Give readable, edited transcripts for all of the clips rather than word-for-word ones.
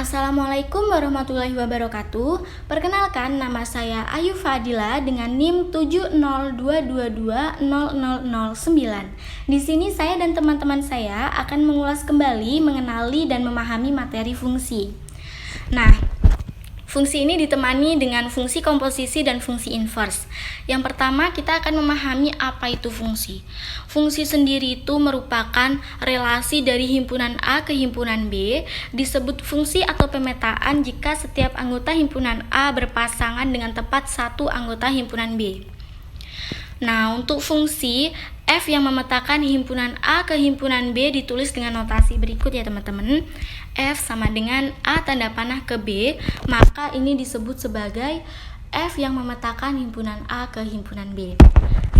Assalamualaikum warahmatullahi wabarakatuh. Perkenalkan, nama saya Ayu Fadila dengan NIM 702220009. Di sini saya dan teman-teman saya akan mengulas kembali, mengenali dan memahami materi fungsi. Nah, fungsi ini ditemani dengan fungsi komposisi dan fungsi inverse. Yang pertama, kita akan memahami apa itu fungsi. Fungsi sendiri itu merupakan relasi dari himpunan A ke himpunan B, disebut fungsi atau pemetaan jika setiap anggota himpunan A berpasangan dengan tepat satu anggota himpunan B. Nah, untuk fungsi F yang memetakan himpunan A ke himpunan B ditulis dengan notasi berikut ya teman-teman. F sama dengan A tanda panah ke B, maka ini disebut sebagai F yang memetakan himpunan A ke himpunan B.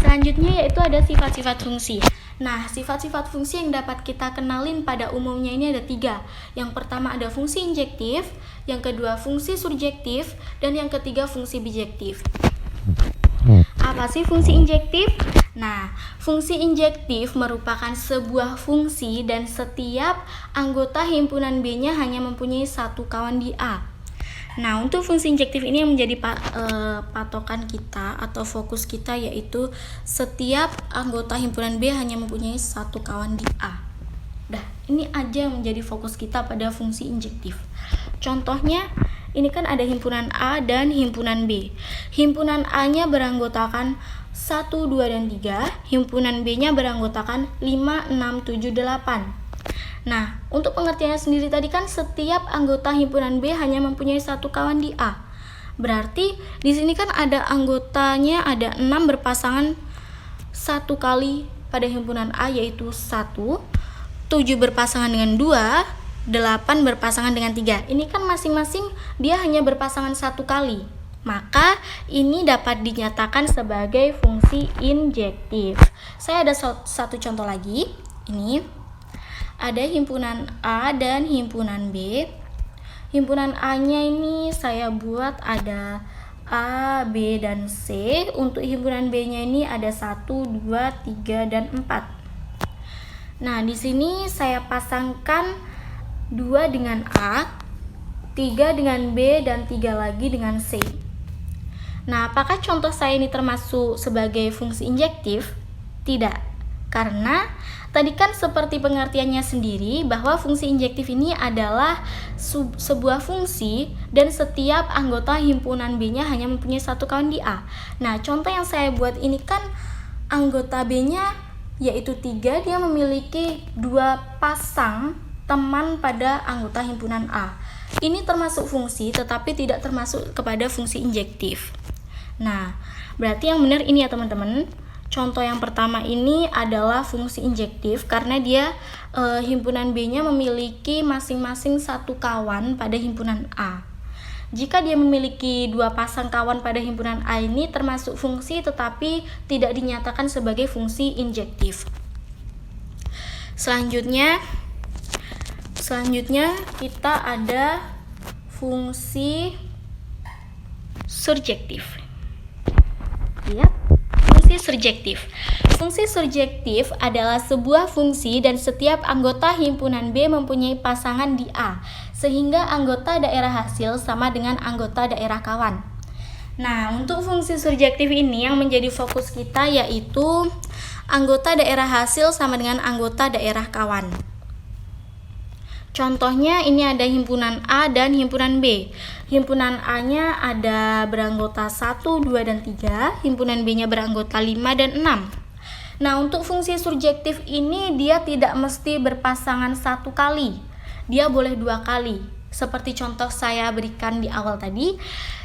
Selanjutnya yaitu ada sifat-sifat fungsi. Nah, sifat-sifat fungsi yang dapat kita kenalin pada umumnya ini ada 3. Yang pertama ada fungsi injektif, yang kedua fungsi surjektif, dan yang ketiga fungsi bijektif. Apa sih fungsi injektif? Nah, fungsi injektif merupakan sebuah fungsi dan setiap anggota himpunan B-nya hanya mempunyai satu kawan di A. Nah, untuk fungsi injektif ini yang menjadi patokan kita atau fokus kita yaitu setiap anggota himpunan B hanya mempunyai satu kawan di A. Ini aja yang menjadi fokus kita pada fungsi injektif. Contohnya, ini kan ada himpunan A dan himpunan B. Himpunan A-nya beranggotakan 1, 2, dan 3. Himpunan B-nya beranggotakan 5, 6, 7, 8. Nah, untuk pengertiannya sendiri tadi kan setiap anggota himpunan B hanya mempunyai satu kawan di A. Berarti di sini kan ada anggotanya ada 6 berpasangan satu kali pada himpunan A yaitu 1, 7 berpasangan dengan 2, 8 berpasangan dengan 3. Ini kan masing-masing dia hanya berpasangan satu kali. Maka ini dapat dinyatakan sebagai fungsi injektif. Saya ada satu contoh lagi. Ini ada himpunan A dan himpunan B. Himpunan A-nya ini saya buat ada A, B, dan C. Untuk himpunan B-nya ini ada 1, 2, 3, dan 4. Nah, di sini saya pasangkan 2 dengan A, 3 dengan B, dan 3 lagi dengan C. Nah, apakah contoh saya ini termasuk sebagai fungsi injektif? Tidak, karena tadi kan seperti pengertiannya sendiri bahwa fungsi injektif ini adalah sebuah fungsi dan setiap anggota himpunan B-nya hanya mempunyai satu kawan di A. Nah, contoh yang saya buat ini kan anggota B-nya yaitu 3, dia memiliki 2 pasang teman pada anggota himpunan A. Ini termasuk fungsi tetapi tidak termasuk kepada fungsi injektif. Nah, berarti yang benar ini ya teman-teman. Contoh yang pertama ini adalah fungsi injektif karena dia himpunan B-nya memiliki masing-masing satu kawan pada himpunan A. Jika dia memiliki 2 pasang kawan pada himpunan A ini termasuk fungsi tetapi tidak dinyatakan sebagai fungsi injektif. Selanjutnya kita ada fungsi surjektif. Lihat, fungsi surjektif. Fungsi surjektif adalah sebuah fungsi dan setiap anggota himpunan B mempunyai pasangan di A, sehingga anggota daerah hasil sama dengan anggota daerah kawan. Nah, untuk fungsi surjektif ini yang menjadi fokus kita yaitu anggota daerah hasil sama dengan anggota daerah kawan. Contohnya ini ada himpunan A dan himpunan B. Himpunan A-nya ada beranggota 1, 2, dan 3. Himpunan B-nya beranggota 5 dan 6. Nah, untuk fungsi surjektif ini dia tidak mesti berpasangan satu kali. Dia boleh 2 kali. Seperti contoh saya berikan di awal tadi.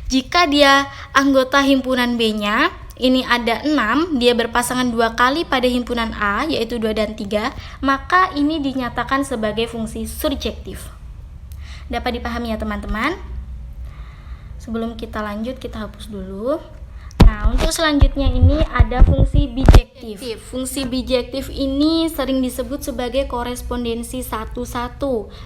Jika dia anggota himpunan B-nya ini ada 6, dia berpasangan 2 kali pada himpunan A yaitu 2 dan 3, maka ini dinyatakan sebagai fungsi surjektif. Dapat dipahami ya teman-teman? Sebelum kita lanjut kita hapus dulu. Nah, untuk selanjutnya ini ada fungsi bijektif. Fungsi bijektif ini sering disebut sebagai korespondensi 1-1.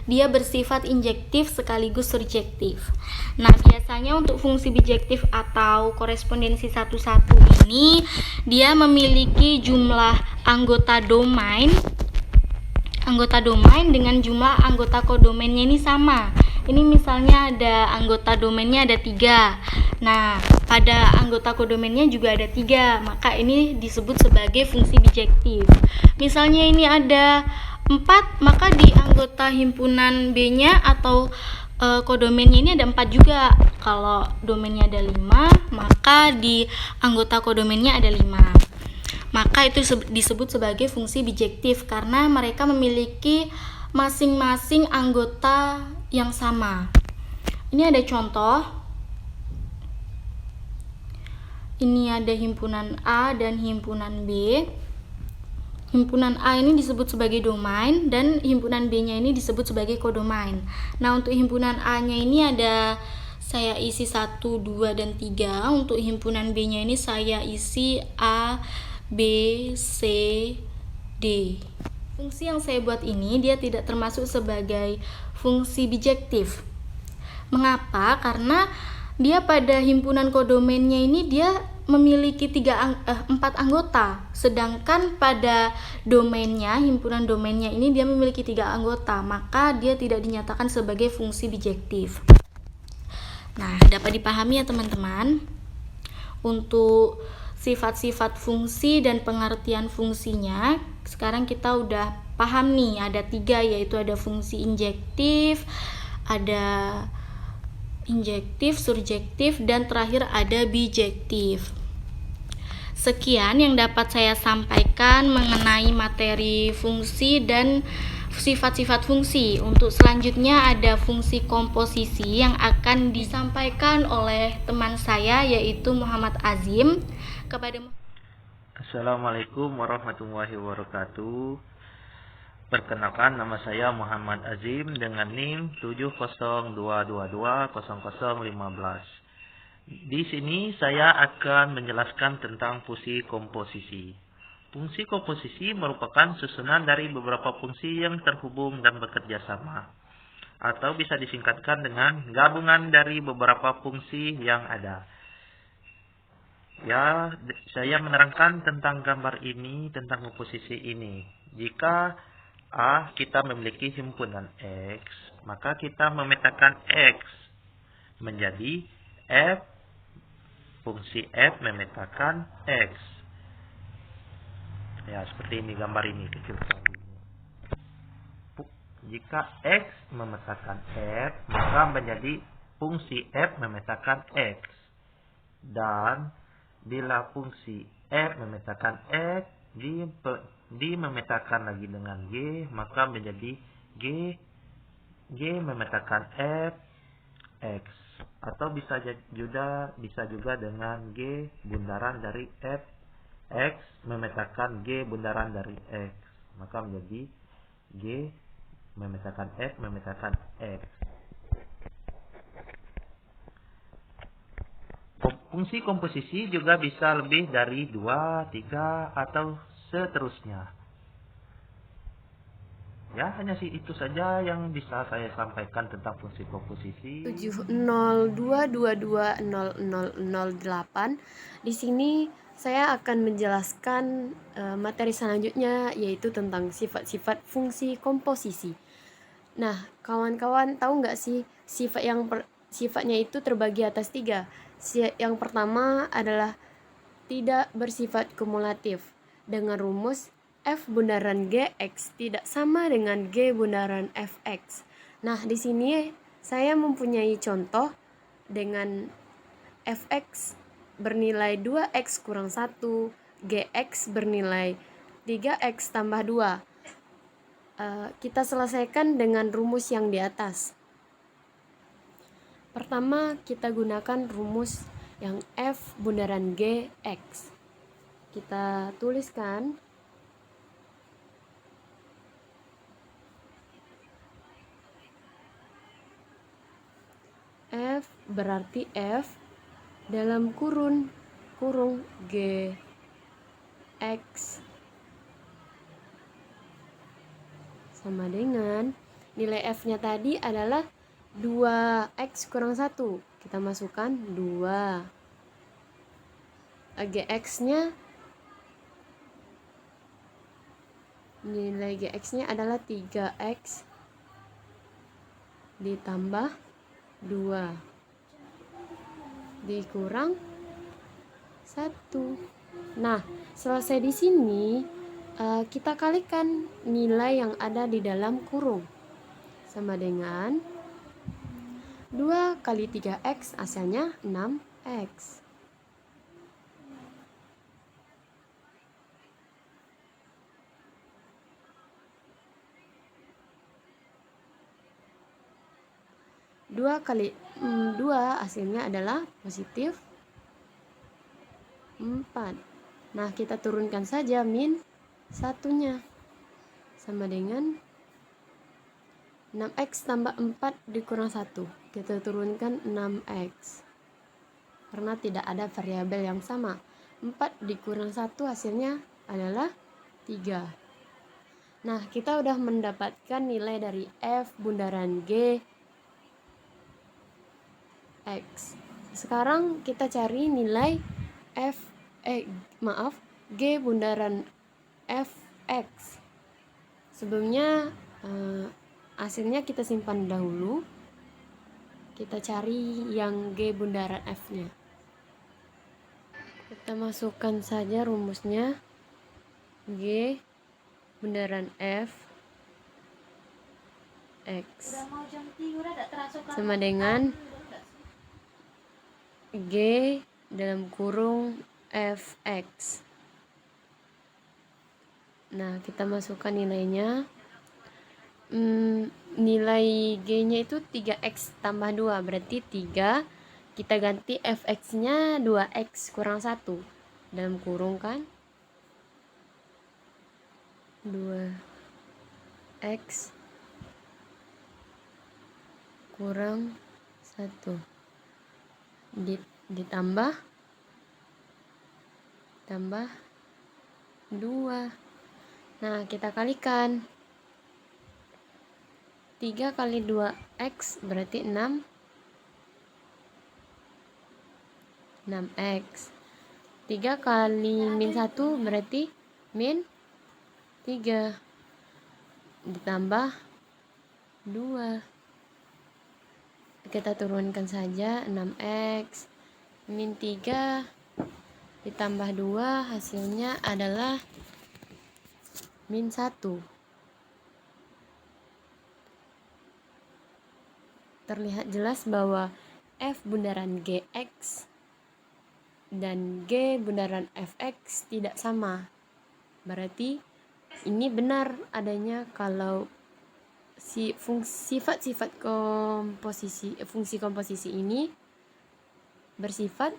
Dia bersifat injektif sekaligus surjektif. Nah, biasanya untuk fungsi bijektif atau korespondensi 1-1 ini dia memiliki jumlah anggota domain dengan jumlah anggota kodomainnya ini sama. Ini misalnya ada anggota domainnya ada 3. Nah, pada anggota kodomainnya juga ada 3, maka ini disebut sebagai fungsi bijektif. Misalnya ini ada 4, maka di anggota himpunan B-nya atau kodomainnya ini ada 4 juga. Kalau domainnya ada 5, maka di anggota kodomainnya ada 5. Maka itu disebut sebagai fungsi bijektif karena mereka memiliki masing-masing anggota yang sama. Ini ada contoh. Ini ada himpunan A dan himpunan B. Himpunan A ini disebut sebagai domain dan himpunan B-nya ini disebut sebagai kodomain. Nah, untuk himpunan A-nya ini ada saya isi 1, 2, dan 3. Untuk himpunan B-nya ini saya isi A, B, C, D. Fungsi yang saya buat ini dia tidak termasuk sebagai fungsi bijektif. Mengapa? Karena dia pada himpunan kodomainnya ini dia memiliki 4 anggota, sedangkan pada domainnya, himpunan domainnya ini dia memiliki 3 anggota, maka dia tidak dinyatakan sebagai fungsi bijektif. Nah, dapat dipahami ya teman-teman. Untuk sifat-sifat fungsi dan pengertian fungsinya, sekarang kita udah paham nih, ada 3, yaitu ada fungsi injektif, ada injektif, surjektif, dan terakhir ada bijektif. Sekian yang dapat saya sampaikan mengenai materi fungsi dan sifat-sifat fungsi. Untuk selanjutnya ada fungsi komposisi yang akan disampaikan oleh teman saya yaitu Muhammad Azim. Assalamualaikum warahmatullahi wabarakatuh. Perkenalkan, nama saya Muhammad Azim dengan NIM 7022200015. Di sini saya akan menjelaskan tentang fungsi komposisi. Fungsi komposisi merupakan susunan dari beberapa fungsi yang terhubung dan bekerja sama, atau bisa disingkatkan dengan gabungan dari beberapa fungsi yang ada. Ya, saya menerangkan tentang gambar ini, tentang komposisi ini. Jika A, kita memiliki himpunan X, maka kita memetakan X menjadi F, fungsi F memetakan X. Ya, seperti ini gambar ini kecil sekali. Jika X memetakan F, maka menjadi fungsi F memetakan X. Dan bila fungsi F memetakan X dimemetakan lagi dengan G, maka menjadi G memetakan F X, atau bisa juga dengan G bundaran dari F X memetakan G bundaran dari X, maka menjadi G memetakan F memetakan X. Fungsi komposisi juga bisa lebih dari 2, 3, atau seterusnya. Ya, hanya itu saja yang bisa saya sampaikan tentang fungsi komposisi. 7022200008. Di sini saya akan menjelaskan materi selanjutnya, yaitu tentang sifat-sifat fungsi komposisi. Nah, kawan-kawan tahu nggak sih sifatnya itu terbagi atas 3. Yang pertama adalah tidak bersifat kumulatif dengan rumus F bundaran Gx tidak sama dengan G bundaran Fx. Nah, di sini saya mempunyai contoh dengan Fx bernilai 2x kurang 1, Gx bernilai 3x tambah 2. Kita selesaikan dengan rumus yang di atas. Pertama, kita gunakan rumus yang F bundaran Gx. Kita tuliskan F berarti F dalam kurung Gx sama dengan nilai F-nya tadi adalah 2x kurang 1. Kita masukkan 2. Gx-nya nilai Gx-nya adalah 3x ditambah 2 dikurang 1. Nah, selesai di sini kita kalikan nilai yang ada di dalam kurung. Sama dengan 2 kali 3x hasilnya 6x. Dua kali 2 hasilnya adalah positif 4. Nah, kita turunkan saja min satunya. Sama dengan 6x tambah 4 dikurang 1. Kita turunkan 6x. Karena tidak ada variabel yang sama. 4 dikurang 1 hasilnya adalah 3. Nah, kita udah mendapatkan nilai dari f bundaran g x. Sekarang kita cari nilai g bundaran fx. Sebelumnya hasilnya kita simpan dahulu. Kita cari yang g bundaran f-nya. Kita masukkan saja rumusnya. G bundaran f x sama dengan g dalam kurung fx. Nah, kita masukkan nilainya. Nilai g-nya itu 3x tambah 2, berarti 3. Kita ganti fx-nya 2x kurang 1 dalam kurung kan 2x kurang 1 ditambah 2. Nah, kita kalikan 3 kali 2x berarti 6x. 3 kali min 1 berarti min 3 ditambah 2. Kita turunkan saja 6x min 3 ditambah 2 hasilnya adalah min 1. Terlihat jelas bahwa f bundaran gx dan g bundaran fx tidak sama. Berarti ini benar adanya kalau sifat-sifat fungsi komposisi ini bersifat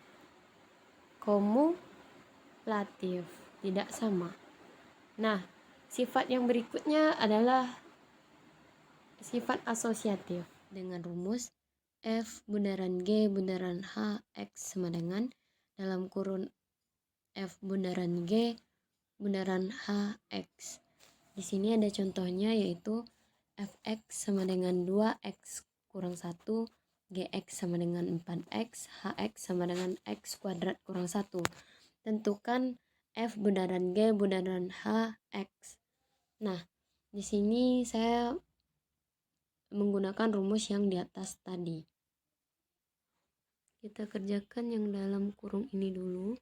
kumulatif, tidak sama. Nah, sifat yang berikutnya adalah sifat asosiatif dengan rumus f bundaran g bundaran h x sama dengan dalam kurun f bundaran g bundaran h x. Di sini ada contohnya yaitu fx sama dengan 2x kurang 1, gx sama dengan 4x, hx sama dengan x kuadrat kurang 1. Tentukan f bundaran g bundaran h x. Nah, di sini saya menggunakan rumus yang di atas tadi. Kita kerjakan yang dalam kurung ini dulu.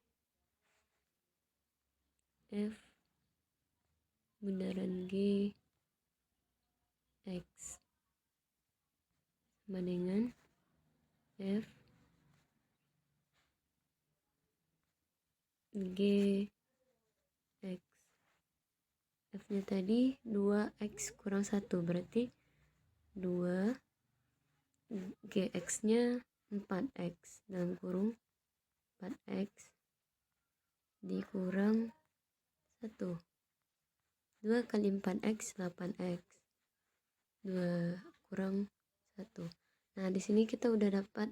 F bundaran g x sama dengan f g x. F-nya tadi 2x kurang 1 berarti 2 gx-nya 4x dalam kurung 4x dikurang 1. 2 kali 4x 8x. 2 kurang 1. Nah, di sini kita udah dapat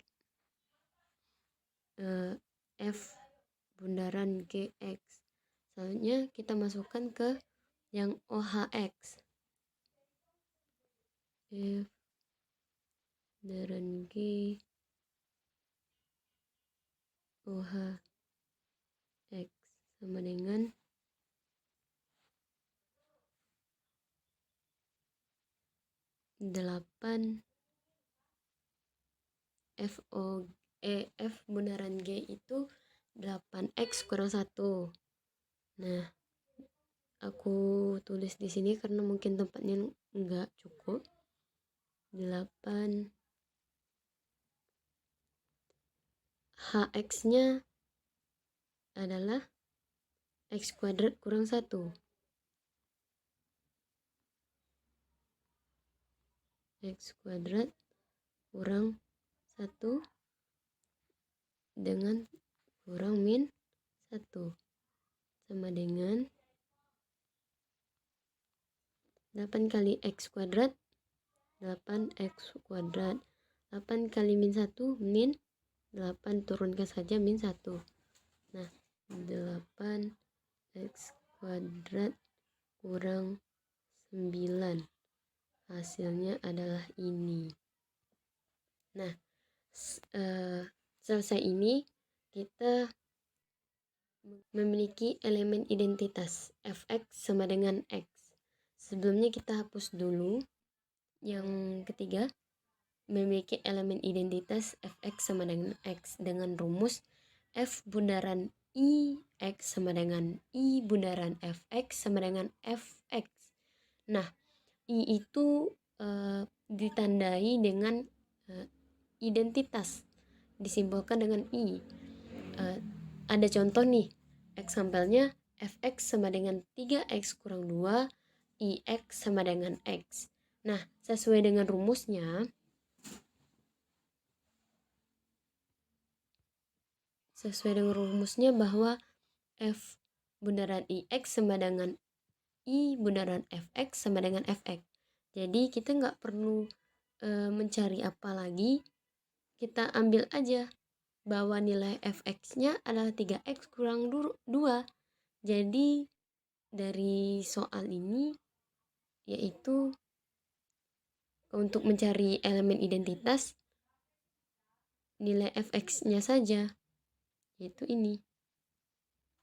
f bundaran gx. Selanjutnya kita masukkan ke yang ohx. F bundaran g ohx sama dengan 8 F bundaran G itu 8x kurang 1. Nah, aku tulis di sini karena mungkin tempatnya enggak cukup. 8 hx-nya adalah x kuadrat kurang 1. X kuadrat kurang 1 dengan kurang min 1 sama dengan 8 kali x kuadrat 8x kuadrat. 8 kali min 1 min 8, turunkan saja min 1. Nah, 8x kuadrat kurang 9. Hasilnya adalah ini. Nah, selesai ini kita memiliki elemen identitas fx sama dengan x. Sebelumnya kita hapus dulu yang ketiga, memiliki elemen identitas fx sama dengan x dengan rumus f bundaran i x sama dengan i bundaran fx sama dengan fx. Nah, i itu ditandai dengan identitas, disimbolkan dengan i. Ada contoh nih, example-nya fx sama dengan 3x kurang 2, ix sama dengan x. Nah, sesuai dengan rumusnya, bahwa f bundaran ix sama dengan i bundaran fx sama dengan fx. Jadi kita nggak perlu mencari apa lagi, kita ambil aja bahwa nilai fx-nya adalah 3x kurang 2. Jadi dari soal ini yaitu untuk mencari elemen identitas nilai fx-nya saja, yaitu ini.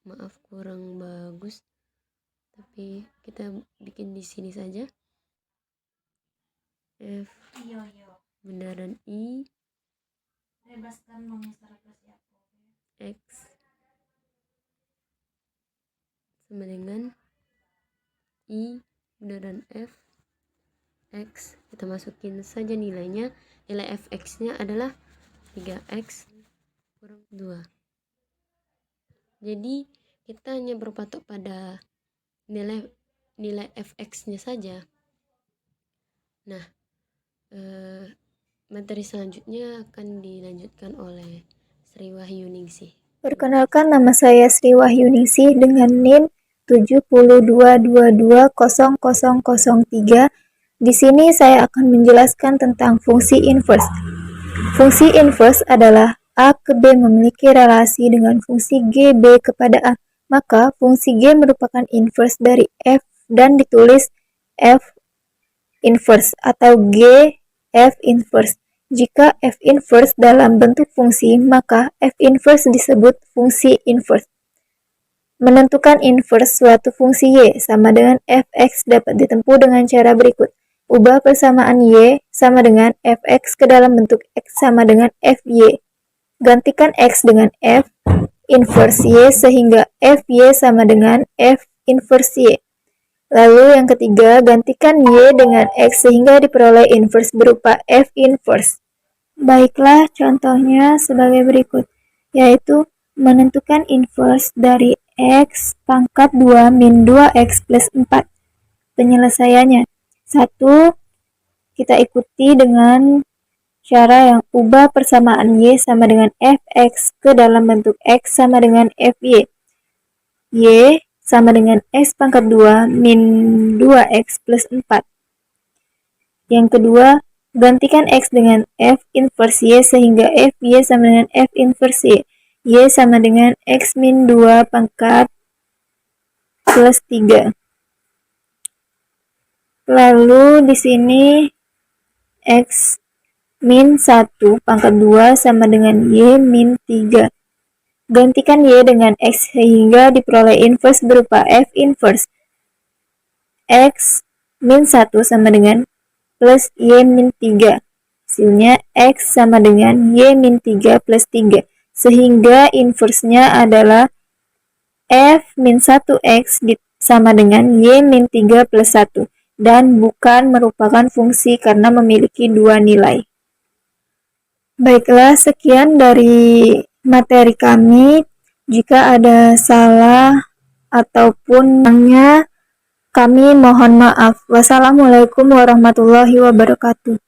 Maaf kurang bagus, tapi kita bikin di sini saja. F bundaran i x sama dengan i bundaran f x. Kita masukin saja nilainya. Nilai fx-nya adalah 3x kurang 2. Jadi kita hanya berpatok pada nilai fx-nya saja. Nah, materi selanjutnya akan dilanjutkan oleh Sri Wahyuningsih. Perkenalkan, nama saya Sri Wahyuningsih dengan NIM 722220003. Di sini saya akan menjelaskan tentang fungsi inverse. Fungsi inverse adalah A ke B memiliki relasi dengan fungsi G B kepada A. Maka fungsi G merupakan inverse dari F dan ditulis F inverse atau G F inverse. Jika F inverse dalam bentuk fungsi, maka F inverse disebut fungsi inverse. Menentukan inverse suatu fungsi Y sama dengan Fx dapat ditempuh dengan cara berikut. Ubah persamaan Y sama dengan Fx ke dalam bentuk X sama dengan Fy. Gantikan X dengan F inverse Y sehingga Fy sama dengan F inverse Y. Lalu yang ketiga, gantikan Y dengan X sehingga diperoleh inverse berupa F inverse. Baiklah, contohnya sebagai berikut, yaitu menentukan inverse dari X pangkat 2 min 2X plus 4. Penyelesaiannya, 1. Kita ikuti dengan cara yang ubah persamaan Y sama dengan Fx ke dalam bentuk X sama dengan Fy. Y sama dengan X pangkat 2 min 2X plus 4. Yang kedua, gantikan X dengan F inverse Y sehingga Fy sama dengan F inverse Y. Y sama dengan X min 2 pangkat plus 3. Lalu di sini X min 1 pangkat 2 sama dengan Y min 3. Gantikan Y dengan X sehingga diperoleh inverse berupa F inverse. X min 1 sama dengan plus Y min 3. hasilnya X sama dengan Y-3 plus 3. Sehingga inversnya adalah F-1X sama dengan Y-3 plus 1. Dan bukan merupakan fungsi karena memiliki dua nilai. Baiklah, sekian dari materi kami. Jika ada salah ataupun kami mohon maaf. Wassalamualaikum warahmatullahi wabarakatuh.